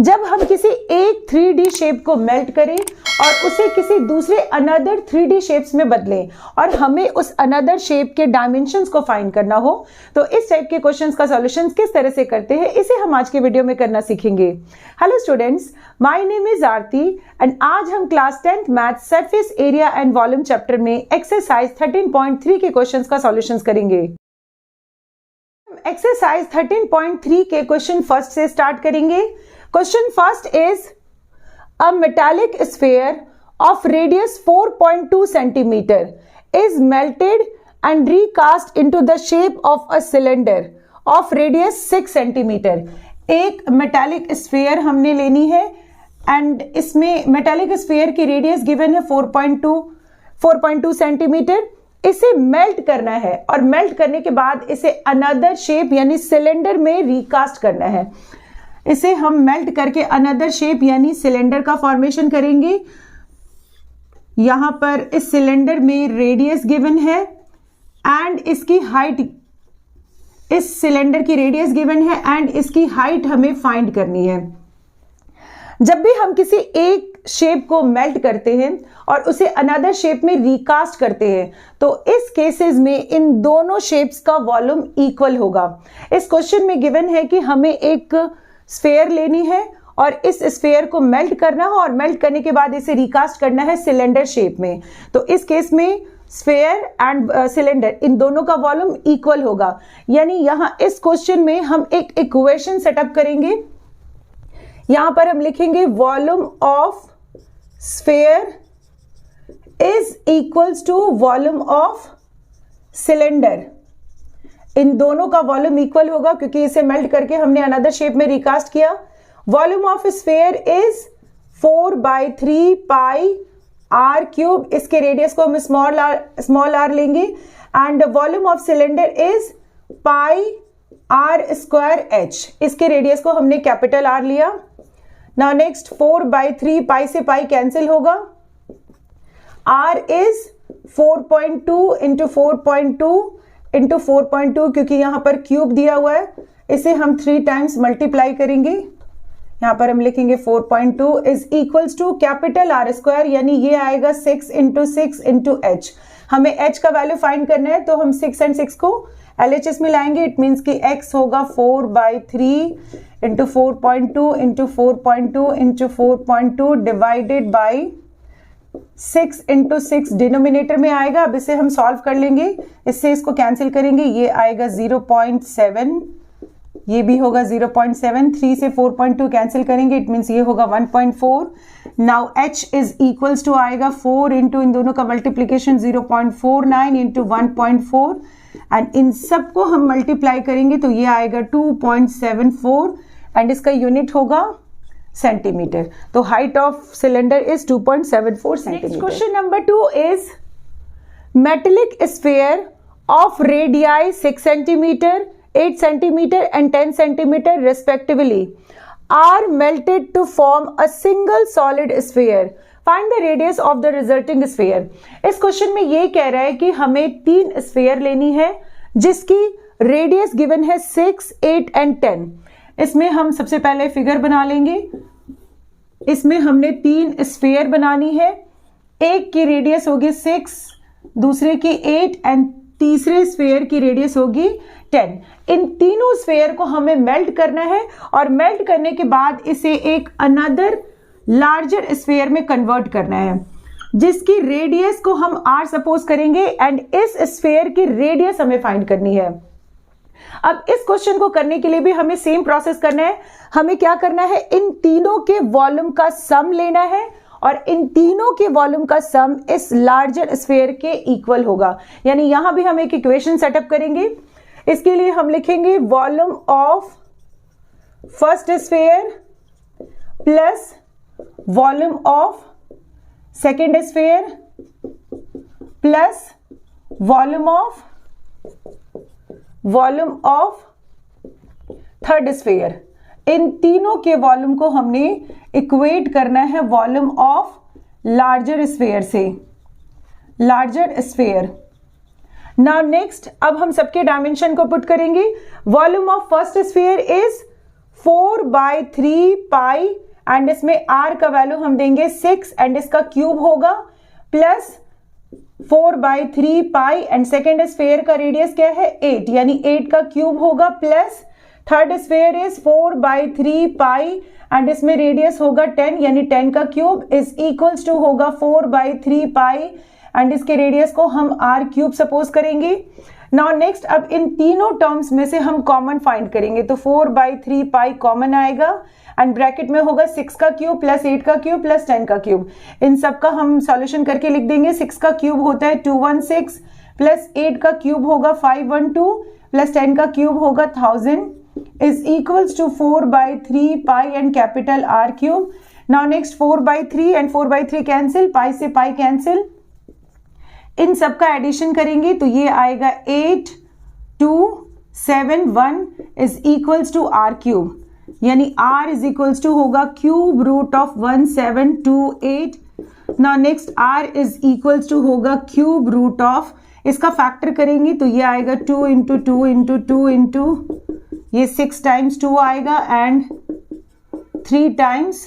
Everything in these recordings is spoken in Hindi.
जब हम किसी एक 3D शेप को मेल्ट करें और उसे किसी दूसरे अनदर 3D शेप्स में बदलें और हमें उस अनदर शेप के डायमेंशंस को फाइंड करना हो, तो इस टाइप के क्वेश्चंस का सॉल्यूशन किस तरह से करते हैं, इसे हम आज के वीडियो में करना सीखेंगे। Hello students, my name is Aarti and आज हम class 10th math surface area and volume chapter में एक्सरसाइज 13.3 के क्वेश्चंस का सॉल्यूशन करेंगे। एक्सरसाइज 13.3 के क्वेश्चन फर्स्ट से स्टार्ट करेंगे। Question first is a metallic sphere of radius 4.2 centimeter is melted and recast into the shape of a cylinder of radius 6 centimeter। एक metallic sphere हमने लेनी है and इसमें metallic sphere की radius given है 4.2 सेंटीमीटर। इसे मेल्ट करना है और मेल्ट करने के बाद इसे अनदर शेप यानी सिलेंडर में रिकास्ट करना है। इसे हम मेल्ट करके अनदर शेप यानी सिलेंडर का फॉर्मेशन करेंगे। यहां पर इस सिलेंडर में रेडियस गिवन है एंड इसकी हाइट, इस सिलेंडर की रेडियस गिवन है एंड इसकी हाइट हमें फाइंड करनी है। जब भी हम किसी एक शेप को मेल्ट करते हैं और उसे अनदर शेप में रिकास्ट करते हैं, तो इस केसेस में इन दोनों शेप्स का वॉल्यूम इक्वल होगा। इस क्वेश्चन में गिवन है कि हमें एक स्फेयर लेनी है और इस स्फेयर को मेल्ट करना है और मेल्ट करने के बाद इसे रिकास्ट करना है सिलेंडर शेप में। तो इस केस में स्फेयर एंड सिलेंडर इन दोनों का वॉल्यूम इक्वल होगा। यानी यहां इस क्वेश्चन में हम एक इक्वेशन सेटअप करेंगे। यहां पर हम लिखेंगे volume of sphere is equals to volume of cylinder. इन दोनों का वॉल्यूम इक्वल होगा क्योंकि इसे मेल्ट करके हमने अनदर शेप में रिकास्ट किया। Volume of sphere is 4/3 pi r cube. इसके रेडियस को हम स्मॉल आर लेंगे and volume of cylinder is pi r square h. इसके रेडियस को हमने कैपिटल आर लिया। नाउ नेक्स्ट 4/3 पाई से पाई कैंसिल होगा। आर इज 4.2 इंटू 4.2 इंटू 4.2 क्योंकि यहां पर क्यूब दिया हुआ है, इसे हम 3 टाइम्स मल्टीप्लाई करेंगे। यहां पर हम लिखेंगे 4.2 is equals to capital R square, यानी ये आएगा 6 इंटू 6 इंटू एच। हमें एच का वैल्यू फाइंड करना है तो हम 6 एंड 6 को LHS में लाएंगे। इट मीन्स कि x होगा 4/3 into 4.2 into 4.2 into 4.2 divided by 6 into 6 denominator में आएगा। अब इसे हम सॉल्व कर लेंगे, इससे इसको कैंसिल करेंगे। ये आएगा 0.7, ये भी होगा 0.7। 3 से 4.2 कैंसिल करेंगे, इट मीन्स ये होगा 1.4। Now h is equals to आएगा 4 इंटू इन दोनों का मल्टीप्लीकेशन 0.49 इंटू 1.4 एंड इन सबको हम मल्टीप्लाई करेंगे तो ये आएगा 2.74 एंड इसका यूनिट होगा सेंटीमीटर। तो height of cylinder is 2.74 centimetre. Question number 2 is metallic sphere of radii 6 centimetre, 8 centimetre and 10 centimetre respectively are melted to form a single solid sphere. Find the radius of the resulting sphere. इस क्वेश्चन में ये कह रहा है कि हमें 3 स्फीयर लेनी है जिसकी रेडियस गिवन है 6, 8 एंड 10। इसमें हम सबसे पहले फिगर बना लेंगे। इसमें हमने 3 स्फीयर बनानी है। एक की रेडियस होगी 6, दूसरे की 8 एंड तीसरे स्फीयर की रेडियस होगी 10। इन तीनों स्फीयर को हमें मेल्ट करना है और मेल्ट करने के बाद इसे एक अनदर लार्जर स्फीयर में कन्वर्ट करना है जिसकी रेडियस को हम r सपोज करेंगे एंड इस स्फीयर की रेडियस हमें फाइंड करनी है। अब इस क्वेश्चन को करने के लिए भी हमें सेम प्रोसेस करना है। हमें क्या करना है, इन तीनों के वॉल्यूम का सम लेना है और इन तीनों के वॉल्यूम का सम इस लार्जर स्फीयर के इक्वल होगा। यानी यहां भी हम एक इक्वेशन सेटअप करेंगे। इसके लिए हम लिखेंगे volume of first sphere plus volume of second sphere plus volume of third sphere. इन तीनों के वॉल्यूम को हमने इक्वेट करना है वॉल्यूम ऑफ लार्जर स्फीयर से, लार्जर स्फीयर। नाउ नेक्स्ट, अब हम सबके डायमेंशन को पुट करेंगे। Volume of first sphere is 4/3 pi and इसमें r का वैल्यू हम देंगे 6 एंड इसका क्यूब होगा plus 4/3 pi and second sphere का रेडियस क्या है 8 यानी 8 का क्यूब होगा plus third sphere is 4/3 pi and इसमें रेडियस होगा 10 यानी 10 का क्यूब इज इक्वल्स टू होगा 4/3 पाई एंड इसके रेडियस को हम r क्यूब सपोज करेंगे। नाउ नेक्स्ट अब इन तीनों टर्म्स में से हम कॉमन फाइंड करेंगे तो 4/3 पाई कॉमन आएगा एंड ब्रैकेट में होगा 6 का क्यूब प्लस 8 का क्यूब प्लस 10 का क्यूब। इन सब का हम सॉल्यूशन करके लिख देंगे। 6 का क्यूब होता है 216 प्लस 8 का क्यूब होगा 512 प्लस 10 का क्यूब होगा 1000 is equals to 4/3 pi and capital R cube. Now next 4/3 and 4/3 cancel, pi से pi cancel, इन सब का एडिशन करेंगे तो ये आएगा 8271 is equals to R cube यानी R is equals to होगा cube root of 1728। Now next R is equals to होगा क्यूब रूट ऑफ, इसका फैक्टर करेंगे तो ये आएगा 2 इंटू 2 इंटू 2 इंटू ये 6 टाइम्स 2 आएगा एंड 3 टाइम्स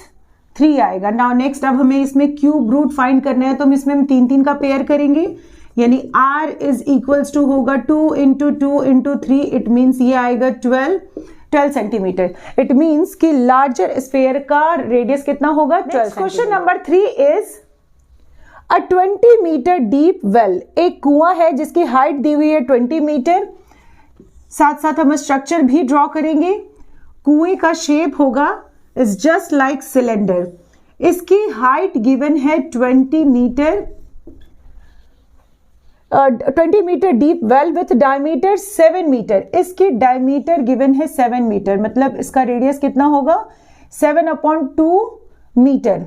3 आएगा। नाउ नेक्स्ट अब हमें इसमें क्यूब रूट फाइंड करना है तो हम इसमें 3 का पेयर करेंगे यानी r इज इक्वल्स टू होगा 2 इंटू 2 इंटू 3 इट मीन्स ये आएगा 12 सेंटीमीटर। इट मीन्स कि लार्जर स्फेयर का रेडियस कितना होगा 12। Question number 3 is a 20 metre deep well, एक कुआं है जिसकी हाइट दी हुई है 20 मीटर। साथ साथ हम स्ट्रक्चर भी ड्रॉ करेंगे। कुएं का शेप होगा इज जस्ट लाइक सिलेंडर। इसकी हाइट गिवन है 20 metre, 20 metre deep well with diameter 7 metre. इसकी डायमीटर गिवन है 7 मीटर, मतलब इसका रेडियस कितना होगा 7/2 मीटर।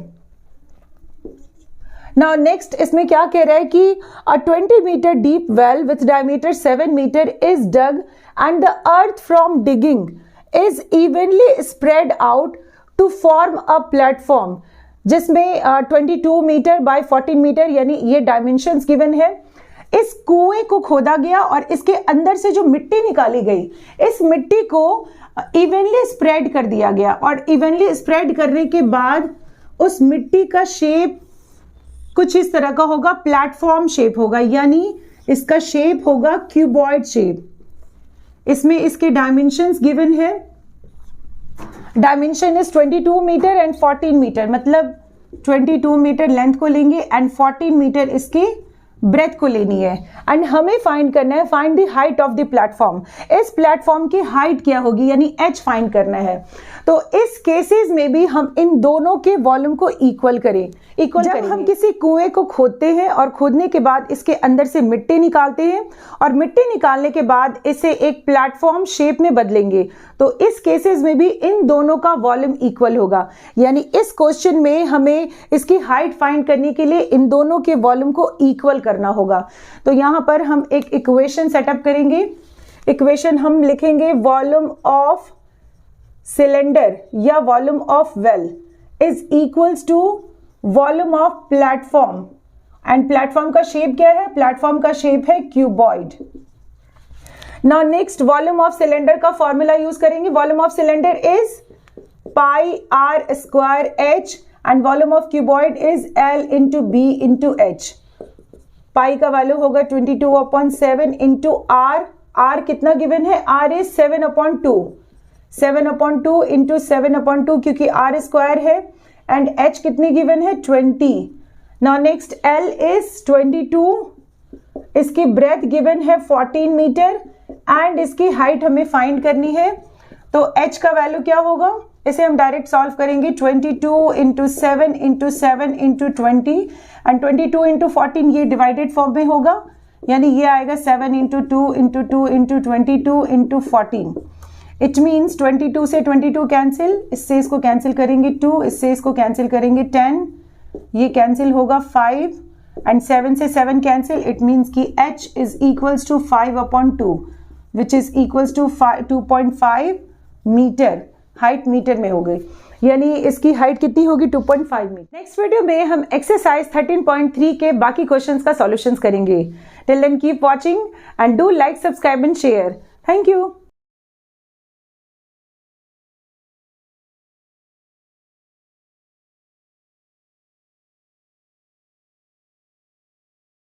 नाउ नेक्स्ट इसमें क्या कह रहा है कि a 20 metre deep well with diameter 7 metre is dug and the earth from digging is evenly spread out to form a platform, जिसमें 22 मीटर बाय 14 मीटर यानी ये डायमेंशंस गिवन है। इस कुएं को खोदा गया और इसके अंदर से जो मिट्टी निकाली गई, इस मिट्टी को इवनली स्प्रेड कर दिया गया और इवनली स्प्रेड करने के बाद उस मिट्टी का शेप कुछ इस तरह का होगा, प्लेटफॉर्म शेप होगा यानी इसका शेप होगा क्यूबॉइड शेप। इसमें इसके डायमेंशंस गिवन है, dimension is 22 metre and 14 metre, मतलब 22 मीटर लेंथ को लेंगे एंड 14 मीटर इसकी ब्रेथ को लेनी है एंड हमें फाइंड करना है find the height of the platform. इस प्लेटफॉर्म की हाइट क्या होगी यानी h फाइंड करना है। तो इस केसेस में भी हम इन दोनों के वॉल्यूम को इक्वल करें। जब हम किसी कुएं को खोदते हैं और खोदने के बाद इसके अंदर से मिट्टी निकालते हैं और मिट्टी निकालने के बाद इसे एक प्लेटफॉर्म शेप में बदलेंगे तो इस केसेस में भी इन दोनों का वॉल्यूम इक्वल होगा। यानी इस क्वेश्चन में हमें इसकी हाइट फाइंड करने के लिए इन दोनों के वॉल्यूम को इक्वल करना होगा। तो यहां पर हम एक इक्वेशन सेटअप करेंगे। इक्वेशन हम लिखेंगे वॉल्यूम ऑफ सिलेंडर या volume of well is equals to volume of platform and platform का शेप क्या है, प्लेटफॉर्म का शेप है cuboid. Now next volume of cylinder का फॉर्मूला यूज करेंगे। Volume of cylinder is pi r square h and volume of cuboid is l into b into h। Pi का वैल्यू होगा 22/7 इंटू r, r कितना गिवन है, r इज 7/2, 7/2 इंटू 7/2 क्योंकि r स्क्वायर है एंड h कितनी गिवन है 20। नाउ नेक्स्ट l इज 22, इसकी ब्रेथ गिवन है 14 मीटर एंड इसकी हाइट हमें फाइंड करनी है। तो h का वैल्यू क्या होगा, इसे हम डायरेक्ट सॉल्व करेंगे 22 into 7 into 7 into 20 and 22 into 14 ये डिवाइडेड फॉर्म में होगा यानी ये आएगा 7 into 2 into 2 into 22 into 14। It means 22 से 22 कैंसिल, इससे इसको कैंसिल करेंगे 2, इससे इसको कैंसिल करेंगे 10, ये कैंसिल होगा 5 एंड 7 से 7 कैंसिल। इट मीन्स कि h is equals to 5/2 which is equals to 2.5 metre. Height metre में हो गई यानी इसकी हाइट कितनी होगी 2.5 मीटर। नेक्स्ट वीडियो में हम एक्सरसाइज 13.3 के बाकी क्वेश्चंस का सॉल्यूशंस करेंगे। Till then keep watching and do like, subscribe and share. Thank you.